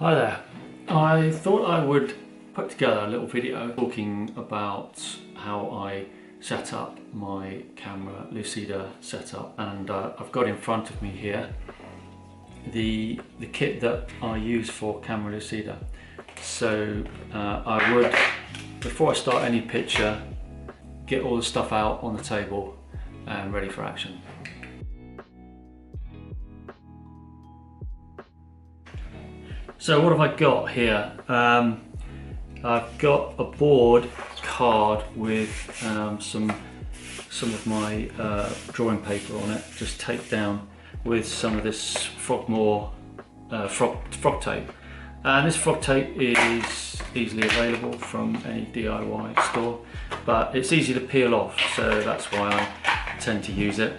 Hi there. I thought I would put together a little video talking about how I set up my Camera Lucida setup, and I've got in front of me here the kit that I use for Camera Lucida. So I would, before I start any picture, get all the stuff out on the table and ready for action. So what have I got here? I've got a board card with some of my drawing paper on it, just taped down with some of this frog tape. And this frog tape is easily available from any DIY store, but it's easy to peel off, so that's why I tend to use it.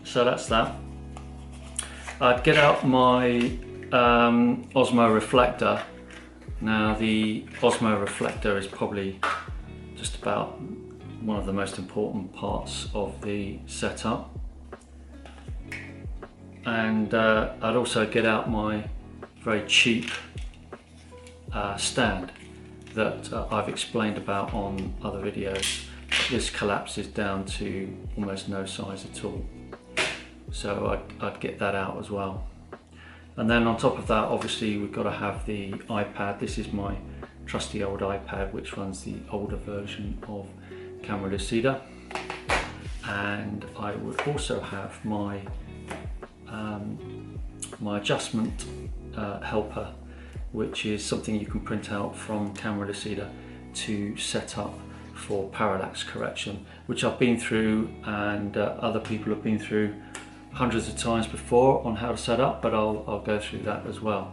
So that's that. I'd get out my OSMO reflector. Now the OSMO reflector is probably just about one of the most important parts of the setup, and I'd also get out my very cheap stand that I've explained about on other videos. This collapses down to almost no size at all, so I'd get that out as well. And then on top of that, obviously we've got to have the iPad. This is my trusty old iPad, which runs the older version of Camera Lucida. And I would also have my my adjustment helper, which is something you can print out from Camera Lucida to set up for parallax correction, which I've been through, and other people have been through hundreds of times before on how to set up, but I'll go through that as well.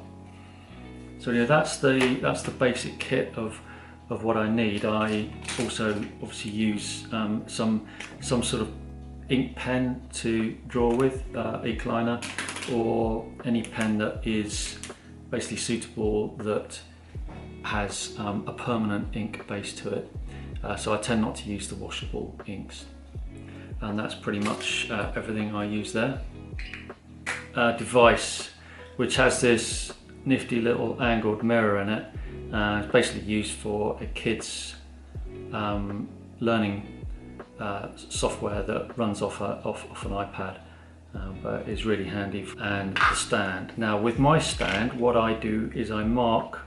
So yeah, that's the basic kit of what I need. I also obviously use some sort of ink pen to draw with, ink liner, or any pen that is basically suitable that has a permanent ink base to it. So I tend not to use the washable inks. And that's pretty much everything I use there. Device, which has this nifty little angled mirror in it. It's basically used for a kid's learning software that runs off an iPad, but is really handy. And the stand. Now with my stand, what I do is I mark,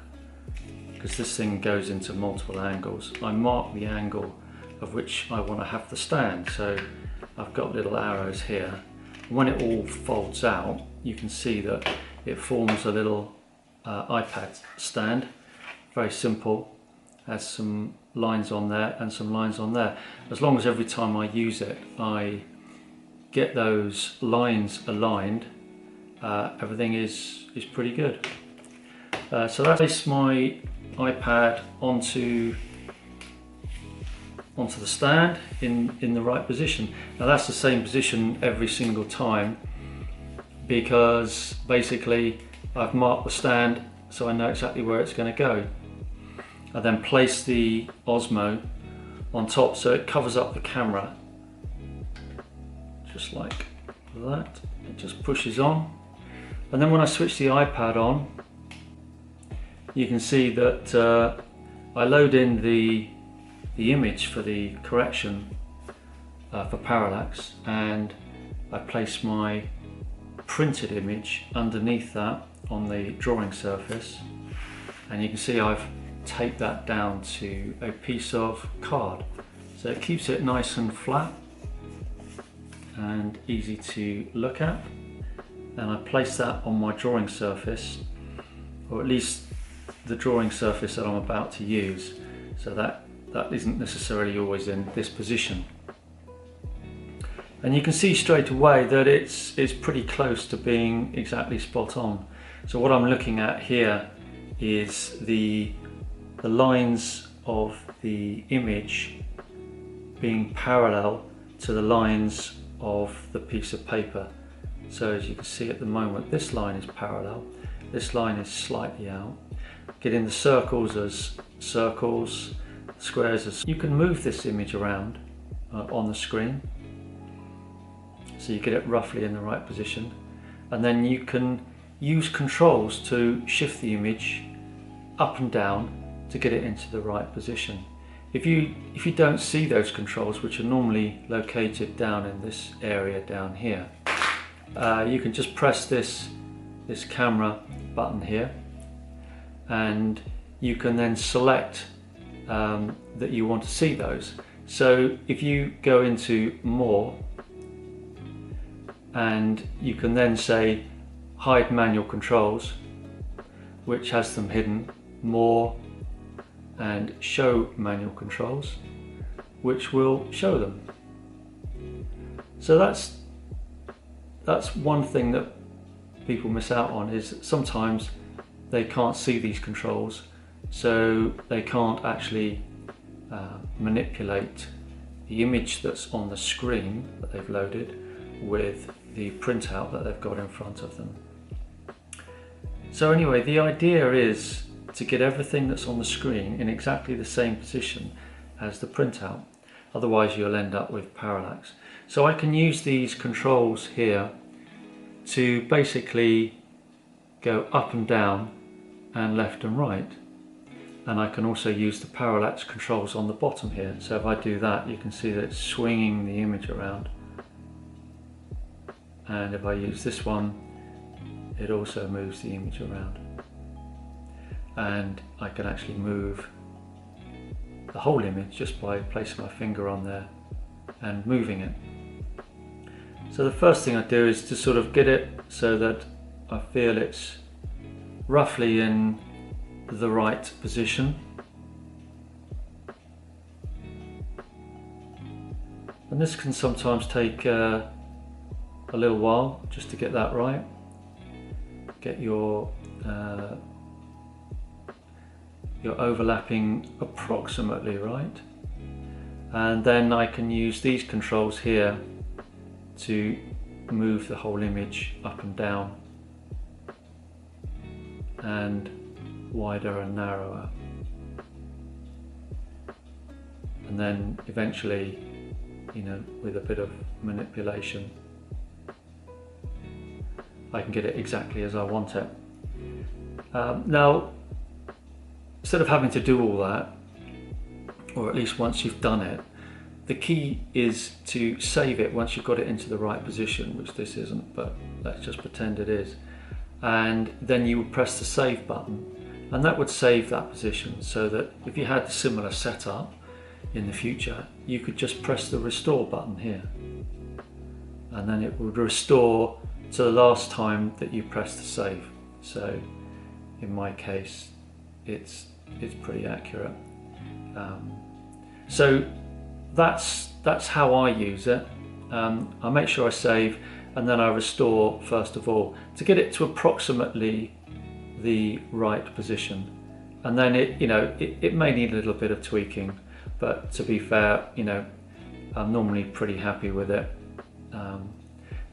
because this thing goes into multiple angles, I mark the angle of which I want to have the stand. So I've got little arrows here. When it all folds out, you can see that it forms a little iPad stand. Very simple, has some lines on there and some lines on there. As long as every time I use it, I get those lines aligned, everything is pretty good. So that's my iPad onto the stand in the right position. Now that's the same position every single time, because basically I've marked the stand so I know exactly where it's going to go. I then place the OSMO on top so it covers up the camera, just like that. It just pushes on, and then when I switch the iPad on, you can see that I load in the image for the correction for parallax, and I place my printed image underneath that on the drawing surface, and you can see I've taped that down to a piece of card, so it keeps it nice and flat and easy to look at. And I place that on my drawing surface, or at least the drawing surface that I'm about to use, so that isn't necessarily always in this position. And you can see straight away that it's pretty close to being exactly spot on. So what I'm looking at here is the lines of the image being parallel to the lines of the piece of paper. So as you can see at the moment, this line is parallel, this line is slightly out. Getting the circles as circles, squares as... You can move this image around on the screen, so you get it roughly in the right position, and then you can use controls to shift the image up and down to get it into the right position. If you don't see those controls, which are normally located down in this area down here, you can just press this camera button here, and you can then select that you want to see those. So if you go into more, and you can then say hide manual controls, which has them hidden, more, and show manual controls, which will show them. So that's one thing that people miss out on, is sometimes they can't see these controls, so they can't actually manipulate the image that's on the screen that they've loaded with the printout that they've got in front of them. So anyway, the idea is to get everything that's on the screen in exactly the same position as the printout. Otherwise you'll end up with parallax. So I can use these controls here to basically go up and down and left and right. And I can also use the parallax controls on the bottom here. So if I do that, you can see that it's swinging the image around. And if I use this one, it also moves the image around. And I can actually move the whole image just by placing my finger on there and moving it. So the first thing I do is to sort of get it so that I feel it's roughly in the right position. And this can sometimes take a little while just to get that right. Get your overlapping approximately right, and then I can use these controls here to move the whole image up and down and wider and narrower, and then eventually, you know, with a bit of manipulation, I can get it exactly as I want it. Now, instead of having to do all that, or at least once you've done it, the key is to save it once you've got it into the right position, which this isn't, but let's just pretend it is. And then you would press the save button, and that would save that position, so that if you had a similar setup in the future, you could just press the restore button here, and then it would restore to the last time that you pressed the save. So in my case, it's pretty accurate. So that's how I use it. I make sure I save, and then I restore first of all to get it to approximately the right position. And then it may need a little bit of tweaking, but to be fair, I'm normally pretty happy with it.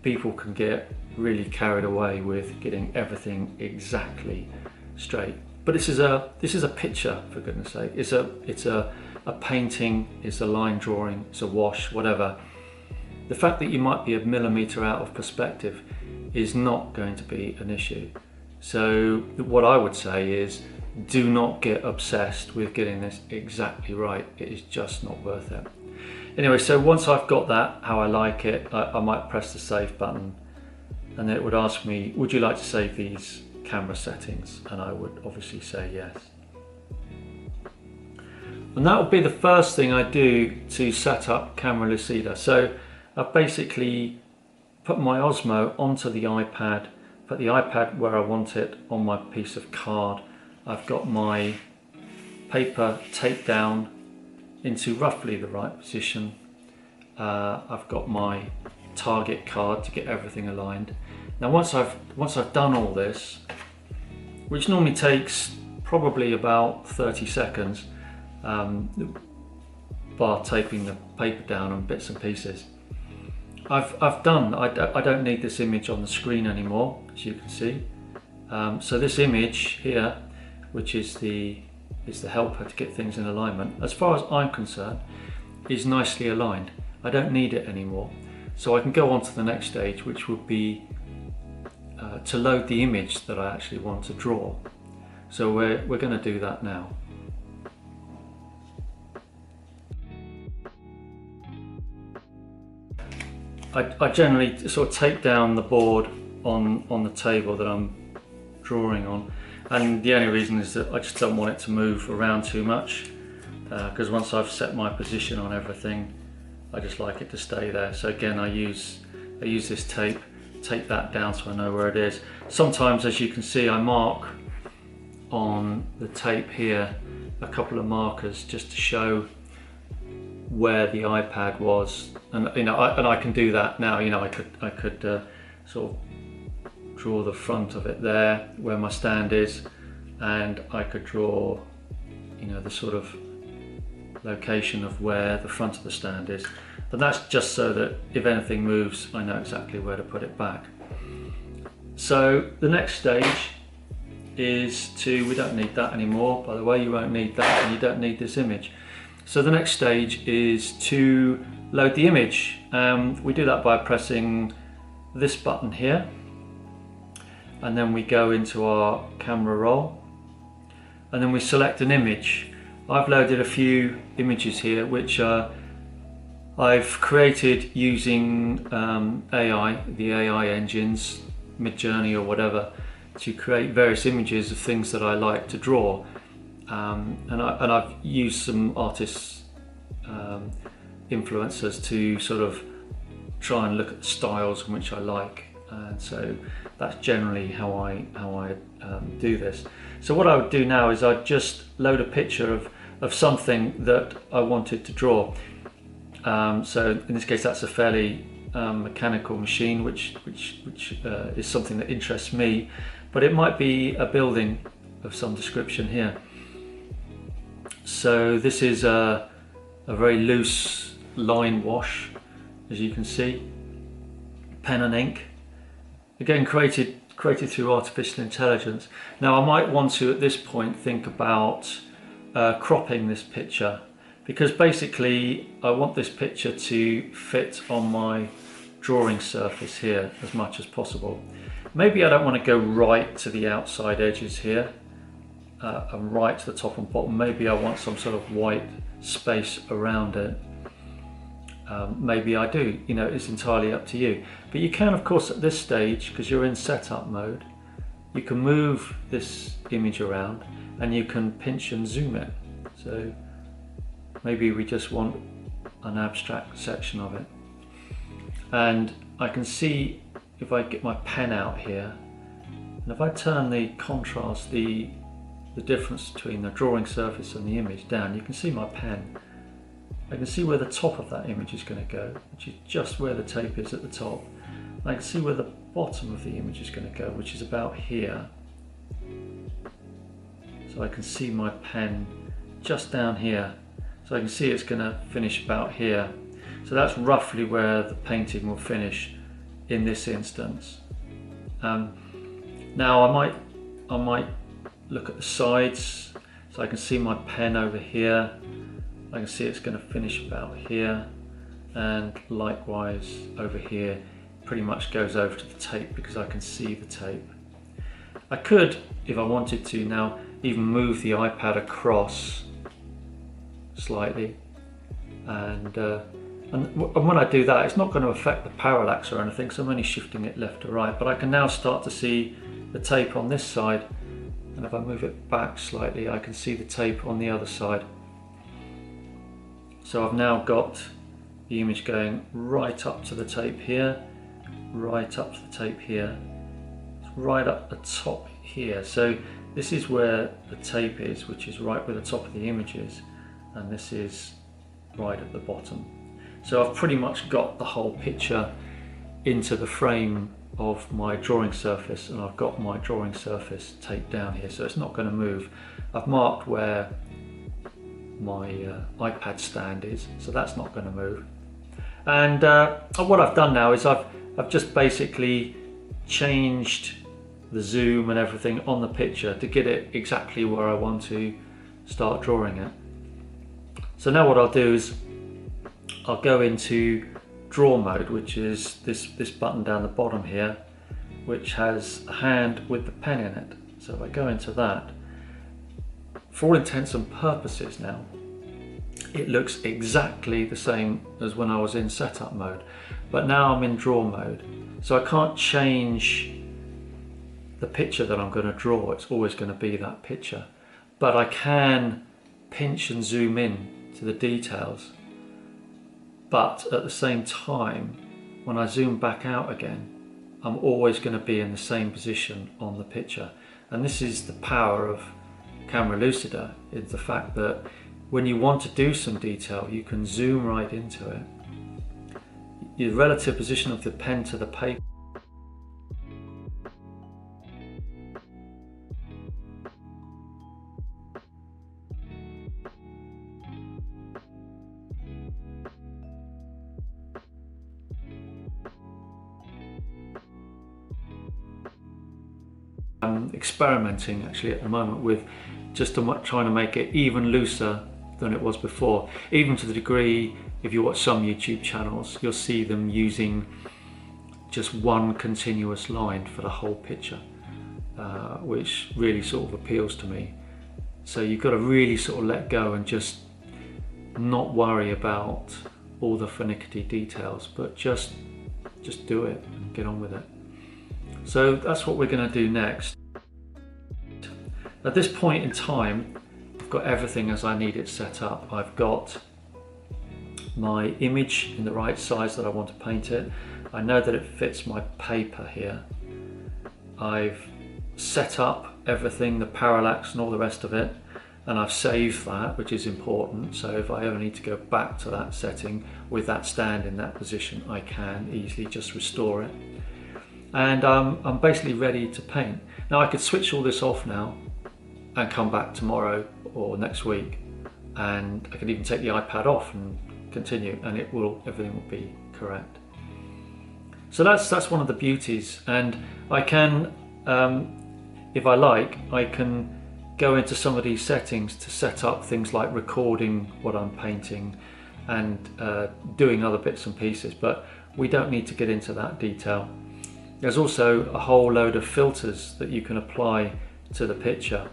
People can get really carried away with getting everything exactly straight. But this is a picture, for goodness sake. It's a painting, it's a line drawing, it's a wash, whatever. The fact that you might be a millimetre out of perspective is not going to be an issue. So what I would say is, do not get obsessed with getting this exactly right. It is just not worth it. Anyway, so once I've got that how I like it, I might press the save button, and then it would ask me, would you like to save these camera settings? And I would obviously say yes. And that would be the first thing I do to set up Camera Lucida. So I've basically put my OSMO onto the iPad, put the iPad where I want it on my piece of card. I've got my paper taped down into roughly the right position. I've got my target card to get everything aligned. Now once I've done all this, which normally takes probably about 30 seconds, bar taping the paper down on bits and pieces, I don't need this image on the screen anymore, as you can see. So this image here, which is the helper to get things in alignment, as far as I'm concerned, is nicely aligned. I don't need it anymore. So I can go on to the next stage, which would be to load the image that I actually want to draw. So we're going to do that now. I generally sort of take down the board on the table that I'm drawing on, and the only reason is that I just don't want it to move around too much, because once I've set my position on everything, I just like it to stay there. So again, I use this tape, take that down so I know where it is. Sometimes, as you can see, I mark on the tape here a couple of markers just to show where the iPad was, and I can do that now. I could sort of draw the front of it there where my stand is, and I could draw the sort of location of where the front of the stand is, and that's just so that if anything moves, I know exactly where to put it back. So the next stage is we don't need that anymore, by the way. You won't need that, and you don't need this image. So the next stage is to load the image. We do that by pressing this button here, and then we go into our camera roll, and then we select an image. I've loaded a few images here which I've created using AI, the AI engines, Midjourney or whatever, to create various images of things that I like to draw. And I've used some artists, influencers, to sort of try and look at the styles in which I like, and so that's generally how I do this. So what I would do now is I'd just load a picture of something that I wanted to draw. So in this case, that's a fairly mechanical machine, which is something that interests me, but it might be a building of some description here. So this is a very loose line wash, as you can see, pen and ink, again created through artificial intelligence. Now I might want to at this point think about cropping this picture, because basically I want this picture to fit on my drawing surface here as much as possible. Maybe I don't want to go right to the outside edges here and right to the top and bottom. Maybe I want some sort of white space around it. Maybe I do, it's entirely up to you. But you can, of course, at this stage, because you're in setup mode, you can move this image around and you can pinch and zoom it. So maybe we just want an abstract section of it. And I can see, if I get my pen out here, and if I turn the contrast, the difference between the drawing surface and the image down, you can see my pen. I can see where the top of that image is going to go, which is just where the tape is at the top. And I can see where the bottom of the image is going to go, which is about here. So I can see my pen just down here. So I can see it's going to finish about here. So that's roughly where the painting will finish in this instance. Now I might look at the sides, so I can see my pen over here. I can see it's going to finish about here, and likewise over here pretty much goes over to the tape because I can see the tape. I could, if I wanted to now, even move the iPad across slightly, and when I do that, it's not going to affect the parallax or anything, so I'm only shifting it left to right, but I can now start to see the tape on this side, and if I move it back slightly, I can see the tape on the other side. So I've now got the image going right up to the tape here, right up to the tape here, right up the top here. So this is where the tape is, which is right where the top of the image is, and this is right at the bottom. So I've pretty much got the whole picture into the frame of my drawing surface, and I've got my drawing surface taped down here, so it's not going to move. I've marked where my iPad stand is, so that's not going to move. And what I've done now is I've just basically changed the zoom and everything on the picture to get it exactly where I want to start drawing it. So now what I'll do is I'll go into draw mode, which is this button down the bottom here, which has a hand with the pen in it. So if I go into that, for all intents and purposes now, it looks exactly the same as when I was in setup mode, but now I'm in draw mode. So I can't change the picture that I'm going to draw. It's always going to be that picture, but I can pinch and zoom in to the details. But at the same time, when I zoom back out again, I'm always going to be in the same position on the picture. And this is the power of Camera Lucida, is the fact that when you want to do some detail, you can zoom right into it. The relative position of the pen to the paper I'm experimenting actually at the moment with just trying to make it even looser than it was before, even to the degree, if you watch some YouTube channels, you'll see them using just one continuous line for the whole picture, which really sort of appeals to me. So you've got to really sort of let go and just not worry about all the finicky details, but just do it and get on with it. So that's what we're going to do next. At this point in time, I've got everything as I need it set up. I've got my image in the right size that I want to paint it. I know that it fits my paper here. I've set up everything, the parallax and all the rest of it, and I've saved that, which is important. So if I ever need to go back to that setting with that stand in that position, I can easily just restore it. And I'm basically ready to paint. Now I could switch all this off now and come back tomorrow or next week, and I could even take the iPad off and continue, and everything will be correct. So that's one of the beauties, and I can, if I like, I can go into some of these settings to set up things like recording what I'm painting and doing other bits and pieces, but we don't need to get into that detail. There's also a whole load of filters that you can apply to the picture,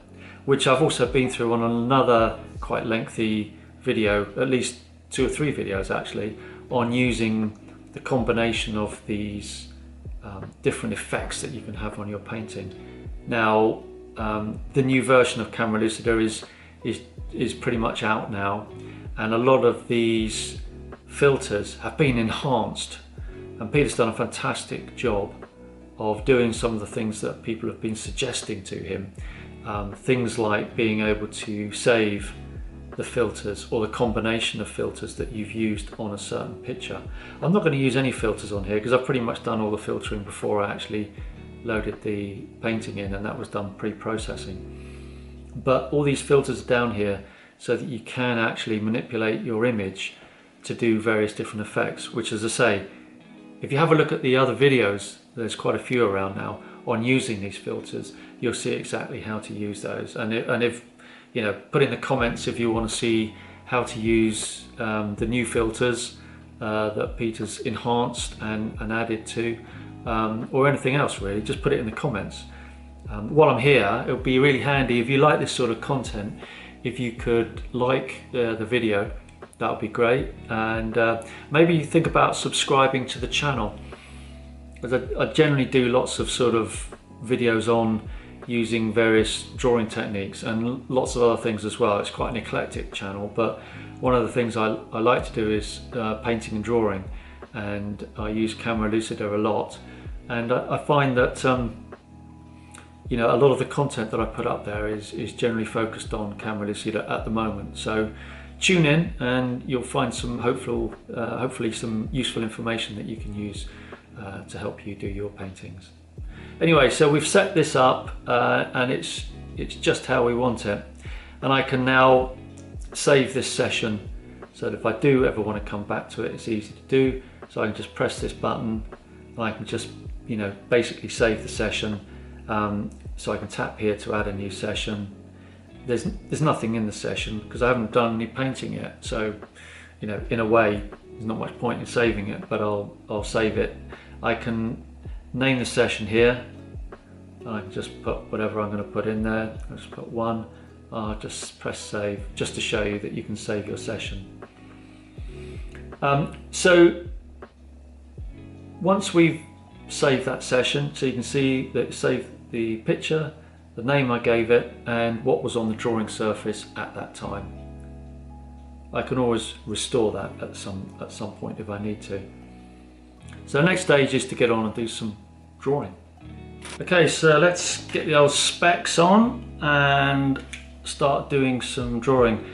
which I've also been through on another quite lengthy video, at least 2 or 3 videos actually, on using the combination of these different effects that you can have on your painting. Now, the new version of Camera Lucida is pretty much out now, and a lot of these filters have been enhanced, and Peter's done a fantastic job of doing some of the things that people have been suggesting to him. Things like being able to save the filters or the combination of filters that you've used on a certain picture. I'm not going to use any filters on here because I've pretty much done all the filtering before I actually loaded the painting in, and that was done pre-processing. But all these filters are down here so that you can actually manipulate your image to do various different effects, which, as I say, if you have a look at the other videos, there's quite a few around now on using these filters, you'll see exactly how to use those. And if you know, put in the comments if you want to see how to use the new filters that Peter's enhanced and added to, or anything else really, just put it in the comments. While I'm here, it would be really handy if you like this sort of content, if you could like the video, that would be great. And maybe think about subscribing to the channel. I generally do lots of sort of videos on using various drawing techniques and lots of other things as well. It's quite an eclectic channel, but one of the things I like to do is painting and drawing, and I use Camera Lucida a lot, and I find that you know, a lot of the content that I put up there is generally focused on Camera Lucida at the moment. So tune in and you'll find some hopefully some useful information that you can use to help you do your paintings. Anyway, so we've set this up and it's just how we want it, and I can now save this session so that if I do ever want to come back to it, it's easy to do. So I can just press this button and I can just, you know, basically save the session. So I can tap here to add a new session. There's nothing in the session because I haven't done any painting yet, so you know, in a way there's not much point in saving it, but I'll save it. I can name the session here. I can just put whatever I'm going to put in there. I'll just put 1. I'll just press save just to show you that you can save your session. So once we've saved that session, so you can see that it saved the picture, the name I gave it, and what was on the drawing surface at that time. I can always restore that at some point if I need to. So the next stage is to get on and do some drawing. Okay, so let's get the old specs on and start doing some drawing.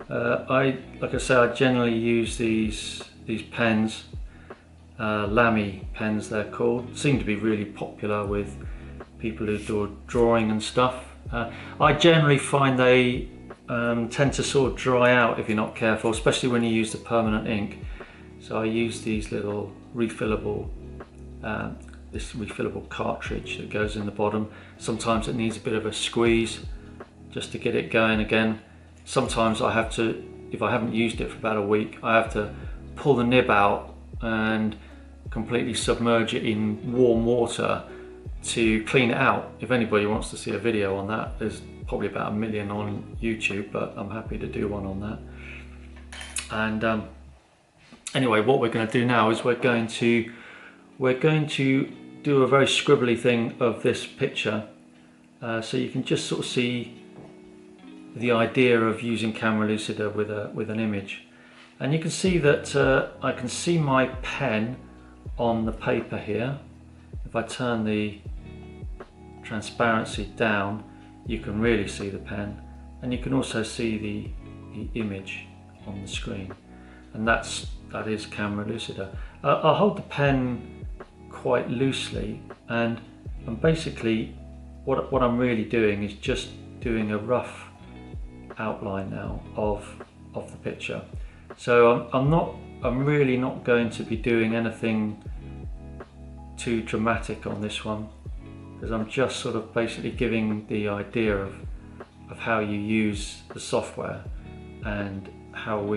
Like I say, I generally use these pens, Lamy pens they're called. Seem to be really popular with people who do drawing and stuff. I generally find they tend to sort of dry out if you're not careful, especially when you use the permanent ink. So I use these little refillable, this refillable cartridge that goes in the bottom. Sometimes it needs a bit of a squeeze just to get it going again. Sometimes I have to, if I haven't used it for about a week, I have to pull the nib out and completely submerge it in warm water to clean it out. If anybody wants to see a video on that, there's probably about 1 million on YouTube, but I'm happy to do one on that. And anyway, what we're going to do now is we're going to do a very scribbly thing of this picture, so you can just sort of see the idea of using Camera Lucida with an image. And you can see that I can see my pen on the paper here. If I turn the transparency down, you can really see the pen, and you can also see the image on the screen, and that is Camera Lucida. I'll hold the pen quite loosely, and basically what I'm really doing is just doing a rough outline now of the picture. So I'm really not going to be doing anything too dramatic on this one, because I'm just sort of basically giving the idea of how you use the software and how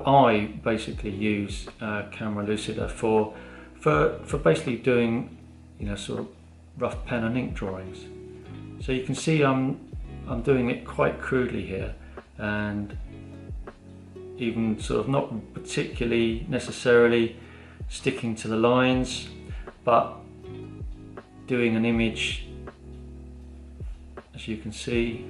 I basically use Camera Lucida for basically doing, you know, sort of rough pen and ink drawings. So you can see I'm doing it quite crudely here, and even sort of not particularly necessarily sticking to the lines, but doing an image, as you can see.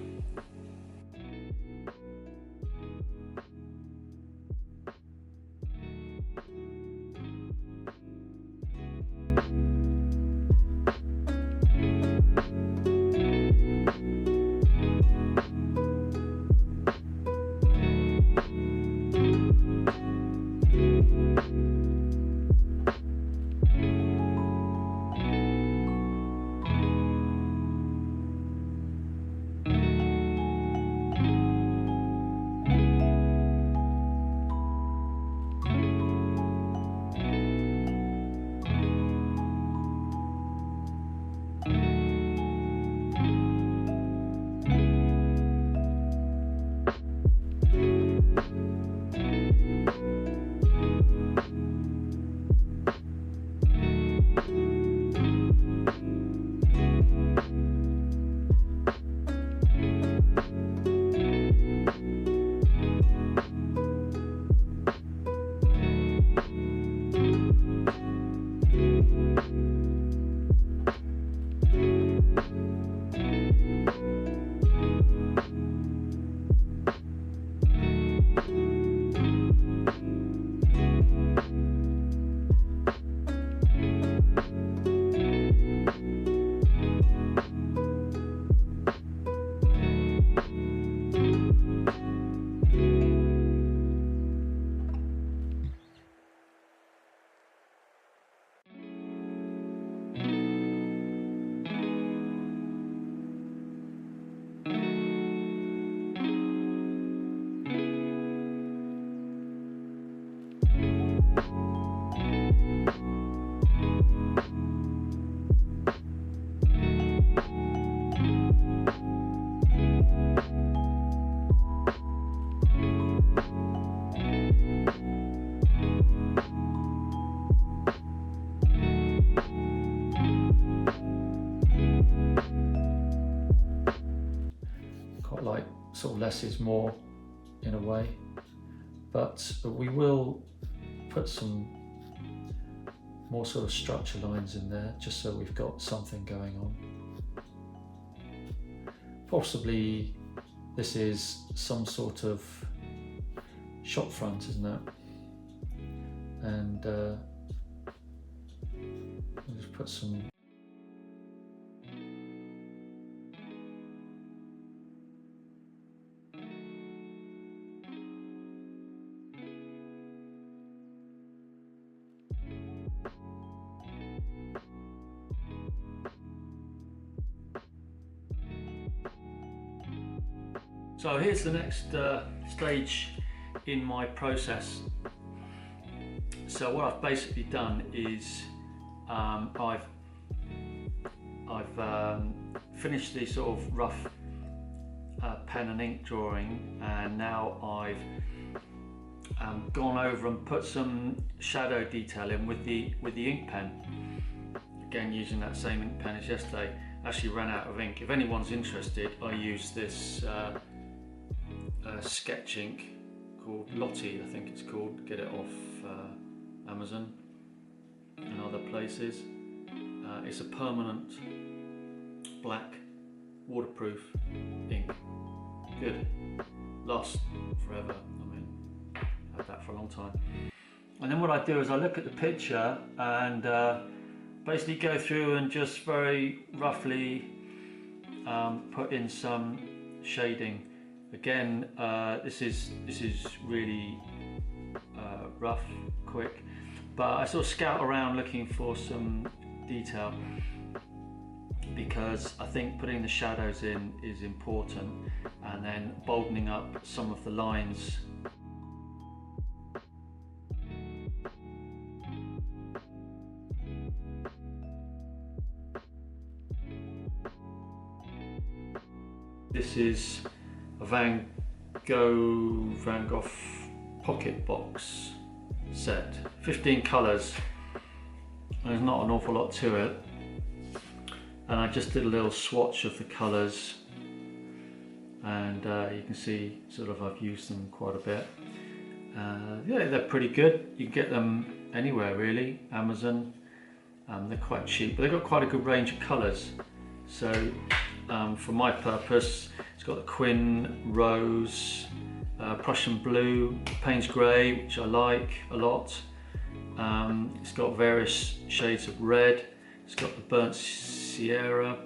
bit like sort of less is more in a way, but we will put some more sort of structure lines in there just so we've got something going on. Possibly this is some sort of shop front, isn't it? And I'll just put some So here's the next stage in my process. So what I've basically done is I've finished the sort of rough pen and ink drawing, and now I've gone over and put some shadow detail in with the ink pen. Again, using that same ink pen as yesterday. Actually ran out of ink. If anyone's interested, I use this sketch ink called Lottie, I think it's called. Get it off Amazon and other places. It's a permanent black waterproof ink. Good, lasts forever. I mean, I've had that for a long time. And then what I do is I look at the picture and basically go through and just very roughly put in some shading. Again, this is really rough, quick, but I sort of scout around looking for some detail, because I think putting the shadows in is important, and then boldening up some of the lines. This is a Van Gogh pocket box set, 15 colours. There's not an awful lot to it, and I just did a little swatch of the colours, and you can see sort of I've used them quite a bit. Yeah, they're pretty good. You can get them anywhere really, Amazon. They're quite cheap, but they've got quite a good range of colours. So for my purpose, it's got the Quin, Rose, Prussian Blue, Payne's Grey, which I like a lot. It's got various shades of red. It's got the Burnt Sierra,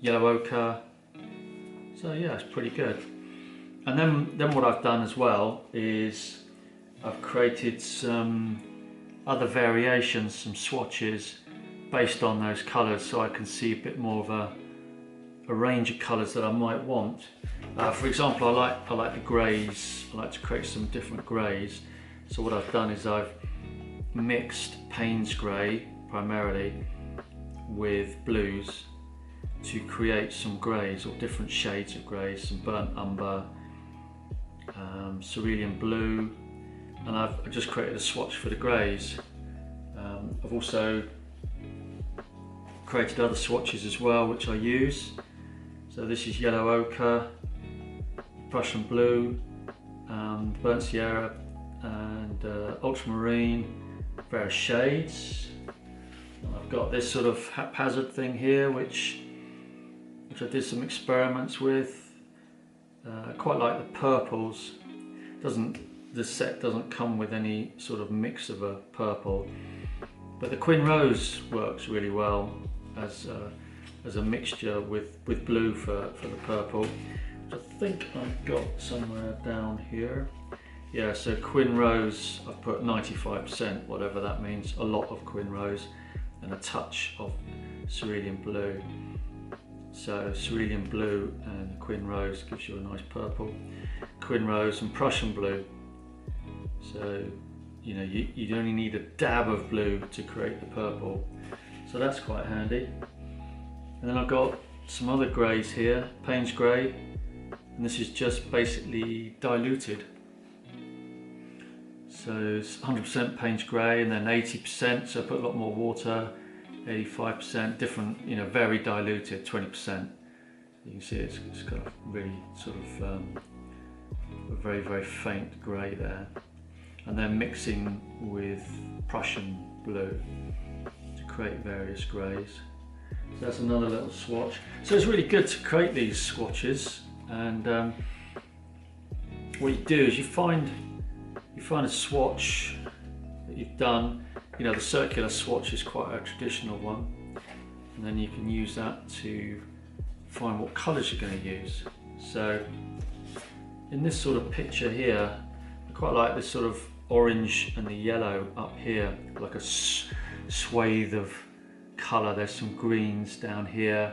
Yellow Ochre. So yeah, it's pretty good. And then what I've done as well is I've created some other variations, some swatches based on those colours, so I can see a bit more of a range of colours that I might want. For example, I like the greys. I like to create some different greys. So what I've done is I've mixed Payne's Grey primarily with blues to create some greys, or different shades of greys, some burnt umber, cerulean blue, and I've just created a swatch for the greys. I've also created other swatches as well, which I use. So this is Yellow Ochre, Prussian Blue, Burnt Sierra, and Ultramarine, various shades. And I've got this sort of haphazard thing here, which I did some experiments with. I quite like the purples. The set doesn't come with any sort of mix of a purple, but the Quin Rose works really well as a mixture with blue for the purple, which I think I've got somewhere down here. Yeah, so Quin Rose, I've put 95%, whatever that means, a lot of Quin Rose and a touch of cerulean blue. So cerulean blue and Quin Rose gives you a nice purple. Quin Rose and Prussian Blue. So, you know, you only need a dab of blue to create the purple. So that's quite handy. And then I've got some other greys here, Payne's Grey, and this is just basically diluted. So it's 100% Payne's Grey and then 80%, so I put a lot more water, 85%, different, you know, very diluted, 20%. You can see it's got a really sort of a very, very faint grey there. And then mixing with Prussian blue to create various greys. So that's another little swatch. So it's really good to create these swatches, and what you do is you find a swatch that you've done. You know, the circular swatch is quite a traditional one, and then you can use that to find what colours you're going to use. So in this sort of picture here, I quite like this sort of orange and the yellow up here, like a swathe of colour. There's some greens down here,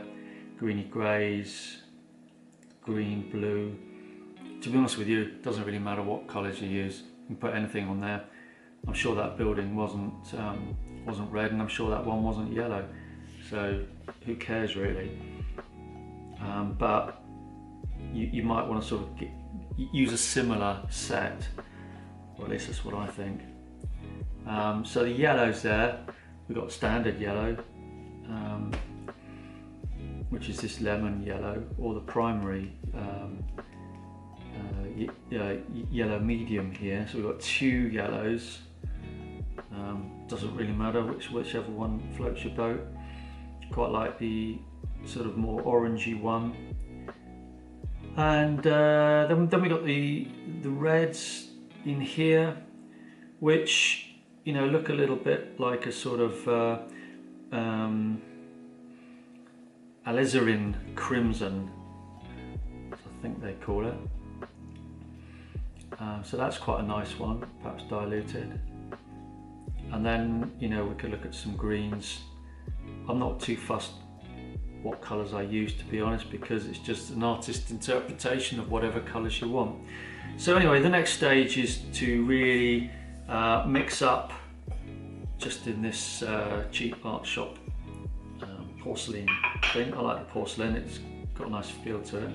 greeny greys, green, blue. To be honest with you, it doesn't really matter what colours you use. You can put anything on there. I'm sure that building wasn't red, and I'm sure that one wasn't yellow. So who cares really? But you might want to sort of use a similar set, or at least that's what I think. So the yellows there, we've got standard yellow, which is this lemon yellow, or the primary yellow medium here. So we've got two yellows. Doesn't really matter whichever one floats your boat. Quite like the sort of more orangey one. And then we got the reds in here, which, you know, look a little bit like a sort of alizarin crimson, I think they call it. So that's quite a nice one, perhaps diluted. And then, you know, we could look at some greens. I'm not too fussed what colours I use, to be honest, because it's just an artist's interpretation of whatever colours you want. So anyway, the next stage is to really mix up, just in this cheap art shop porcelain thing. I like the porcelain, it's got a nice feel to it.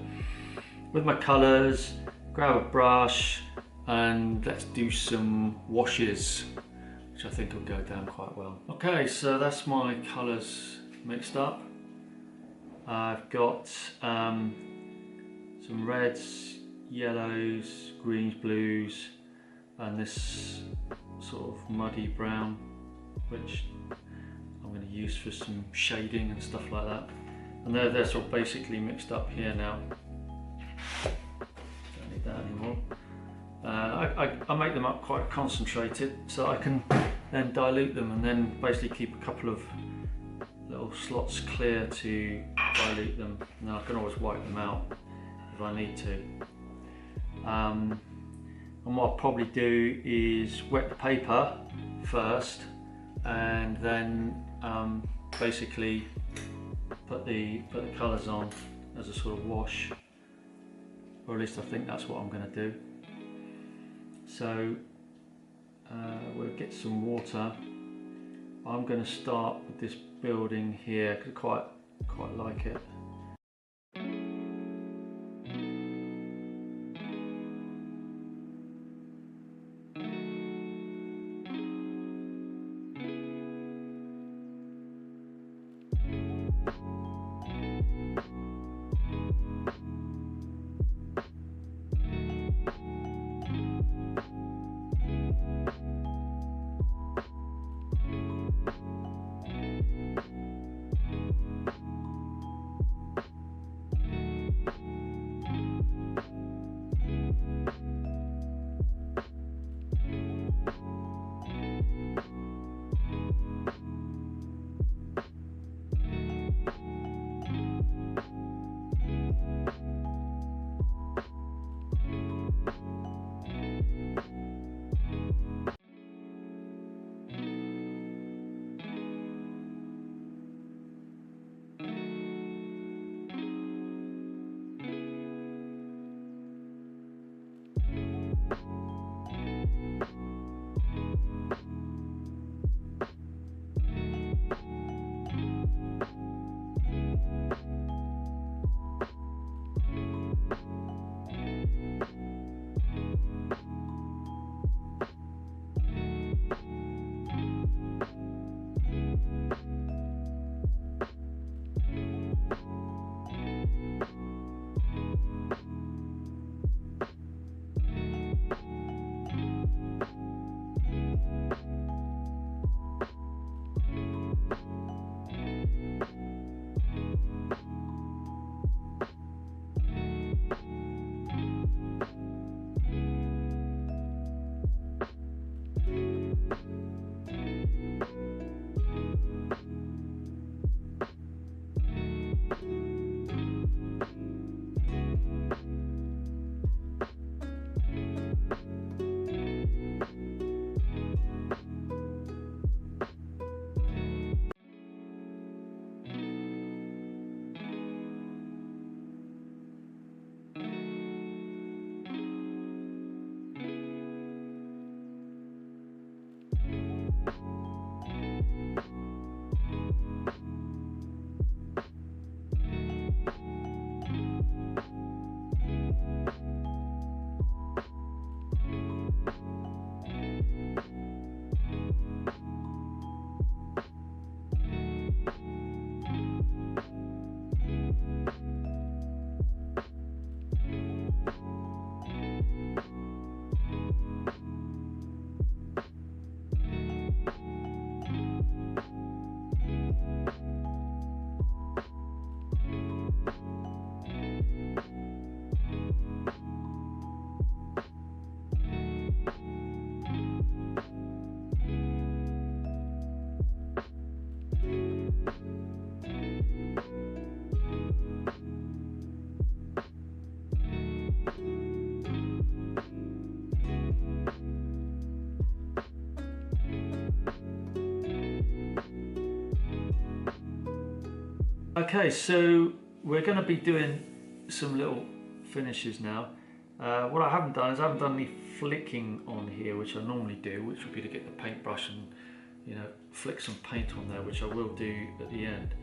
With my colours, grab a brush and let's do some washes, which I think will go down quite well. Okay, so that's my colours mixed up. I've got some reds, yellows, greens, blues, and this sort of muddy brown, which I'm going to use for some shading and stuff like that. And they're sort of basically mixed up here now. Don't need that anymore. I make them up quite concentrated, so I can then dilute them and then basically keep a couple of little slots clear to dilute them, and then I can always wipe them out if I need to. And what I'll probably do is wet the paper first, and then basically put the colours on as a sort of wash, or at least I think that's what I'm going to do. So we'll get some water. I'm going to start with this building here because I quite like it. Okay, so we're going to be doing some little finishes now. What I haven't done is I haven't done any flicking on here, which I normally do, which would be to get the paintbrush and, you know, flick some paint on there, which I will do at the end.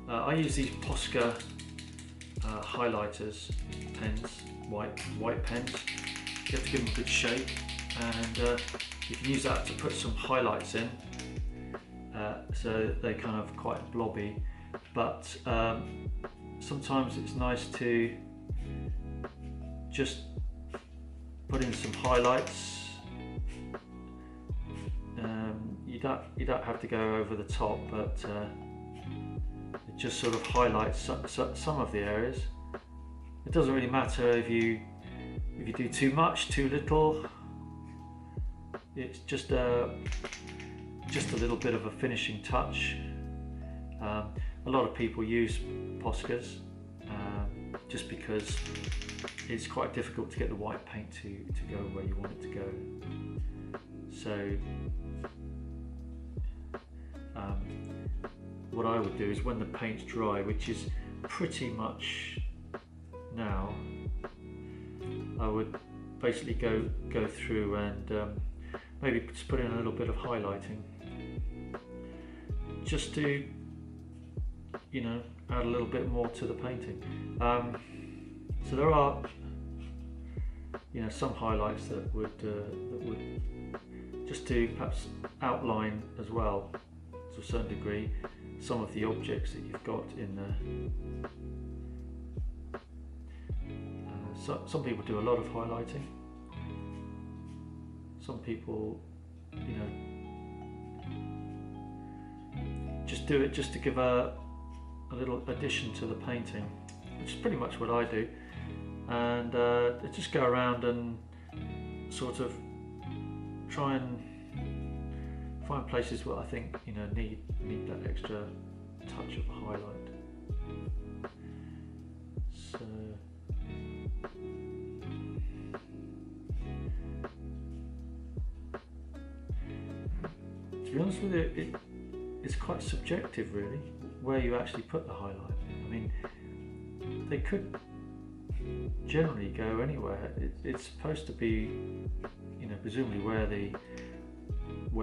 I use these Posca highlighters pens, white pens. You have to give them a good shake, and you can use that to put some highlights in, so they're kind of quite blobby. But sometimes it's nice to just put in some highlights. You don't have to go over the top, but it just sort of highlights some of the areas. It doesn't really matter if you do too much, too little. It's just a little bit of a finishing touch. A lot of people use Poscas just because it's quite difficult to get the white paint to go where you want it to go. So what I would do is, when the paint's dry, which is pretty much now, I would basically go through and maybe just put in a little bit of highlighting, just to, you know, add a little bit more to the painting. So there are, you know, some highlights that would just to perhaps outline as well, to a certain degree, some of the objects that you've got in there. Some people do a lot of highlighting. Some people, you know, just do it just to give a little addition to the painting, which is pretty much what I do. And just go around and sort of try and find places where I think, you know, need that extra touch of a highlight. So to be honest with you, it's quite subjective really, where you actually put the highlight. I mean, they could generally go anywhere. It's supposed to be, you know, presumably where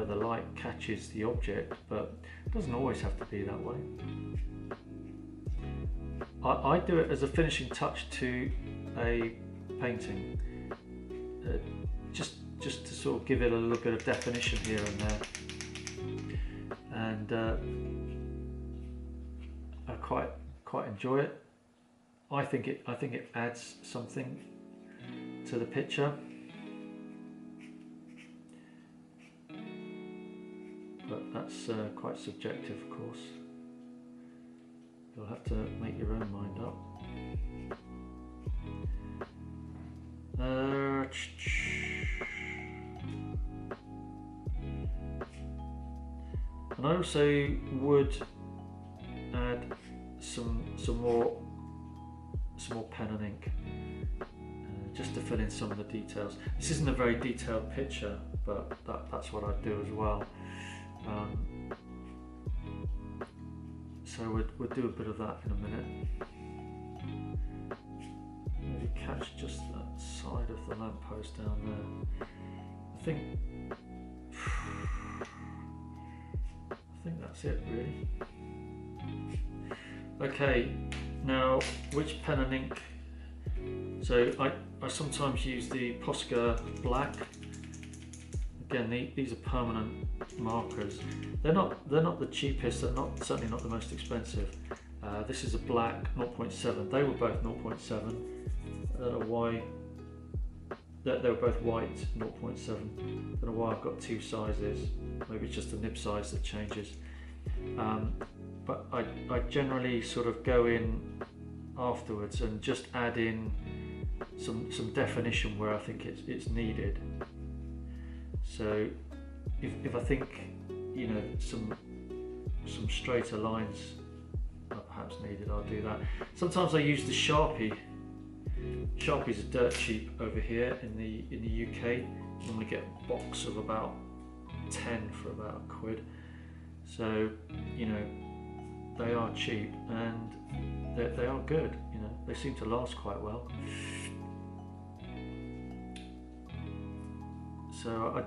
the light catches the object, but it doesn't always have to be that way. I do it as a finishing touch to a painting, just to sort of give it a little bit of definition here and there. And I quite enjoy it. I think it adds something to the picture, but that's quite subjective, of course. You'll have to make your own mind up. And I also would add some more pen and ink, just to fill in some of the details. This isn't a very detailed picture, but that's what I do as well. So we'll do a bit of that in a minute. Maybe catch just that side of the lamppost down there. I think that's it really. Okay, now which pen and ink? So I sometimes use the Posca Black. Again, these are permanent markers. They're not the cheapest. They're certainly not the most expensive. This is a black 0.7. They were both 0.7. I don't know why. They were both white 0.7. I don't know why I've got two sizes. Maybe it's just the nib size that changes. But I generally sort of go in afterwards and just add in some definition where I think it's needed. So if I think, you know, some straighter lines are perhaps needed, I'll do that. Sometimes I use the Sharpie. Sharpies are dirt cheap over here in the UK. You normally get a box of about 10 for about £1. So, you know, they are cheap and they are good. You know, they seem to last quite well. So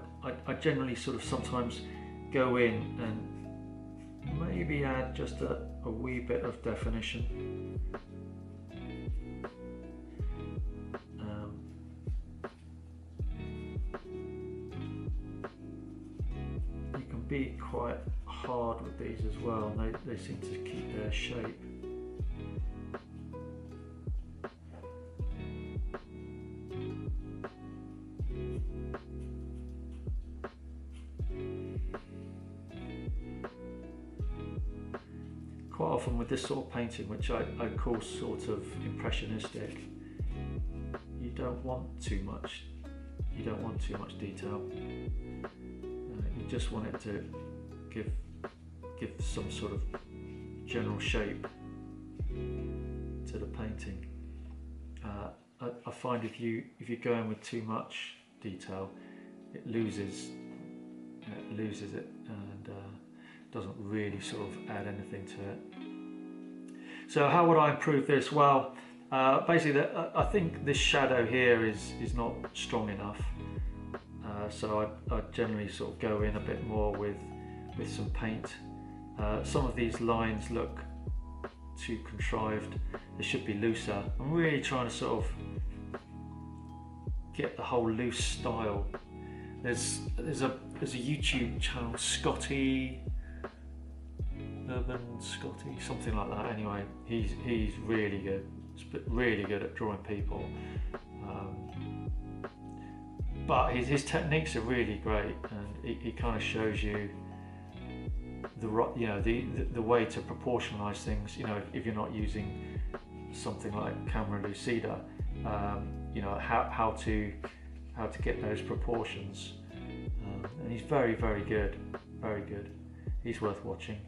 I generally sort of sometimes go in and maybe add just a wee bit of definition. You can be quite hard with these as well, and they seem to keep their shape. Quite often with this sort of painting, which I call sort of impressionistic, you don't want too much. You don't want too much detail. You just want it to give some sort of general shape to the painting. I find if you go in with too much detail, it loses it and doesn't really sort of add anything to it. So how would I improve this? Well, basically I think this shadow here is not strong enough, so I generally sort of go in a bit more with some paint. Some of these lines look too contrived. They should be looser. I'm really trying to sort of get the whole loose style. There's a YouTube channel, Urban Scotty, something like that. Anyway, he's really good at drawing people, but his techniques are really great, and he kind of shows you the way to proportionalize things. You know, if you're not using something like Camera Lucida, you know how to get those proportions, and he's very good. He's worth watching.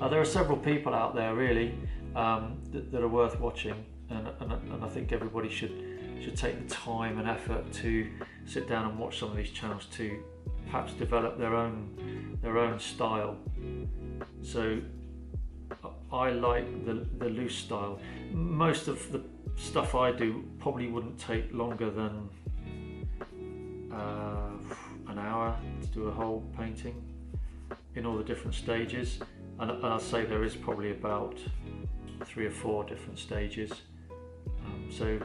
There are several people out there really that are worth watching, and I think everybody should take the time and effort to sit down and watch some of these channels to perhaps develop their own style. So I like the loose style. Most of the stuff I do probably wouldn't take longer than an hour to do a whole painting in all the different stages, and I'll say there is probably about 3 or 4 different stages. So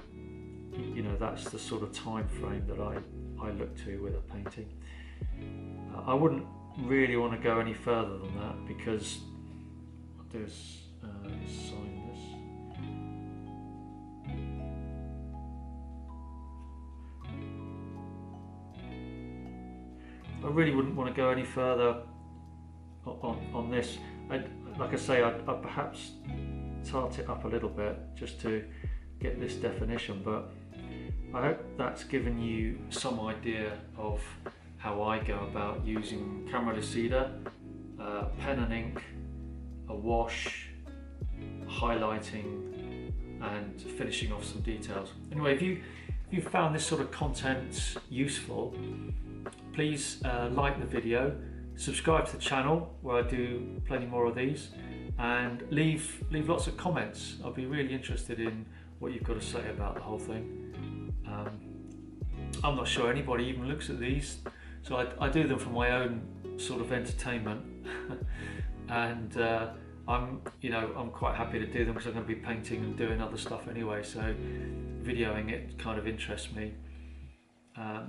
you know, that's the sort of time frame that I look to with a painting. I wouldn't really want to go any further than that, because there's sign this. I really wouldn't want to go any further on this. Like I say, I'd perhaps tart it up a little bit just to get this definition, but I hope that's given you some idea of how I go about using Camera Lucida, pen and ink, a wash, highlighting and finishing off some details. Anyway, if you found this sort of content useful, please like the video, subscribe to the channel where I do plenty more of these, and leave lots of comments. I'll be really interested in what you've got to say about the whole thing. I'm not sure anybody even looks at these, so I do them for my own sort of entertainment, and I'm quite happy to do them because I'm going to be painting and doing other stuff anyway. So videoing it kind of interests me.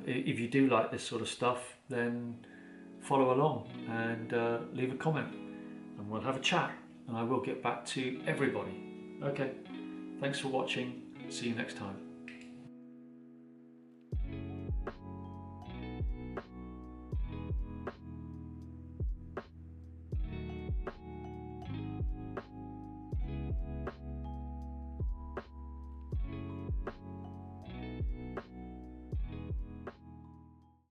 If you do like this sort of stuff, then follow along and leave a comment, and we'll have a chat, and I will get back to everybody. Okay, thanks for watching. See you next time.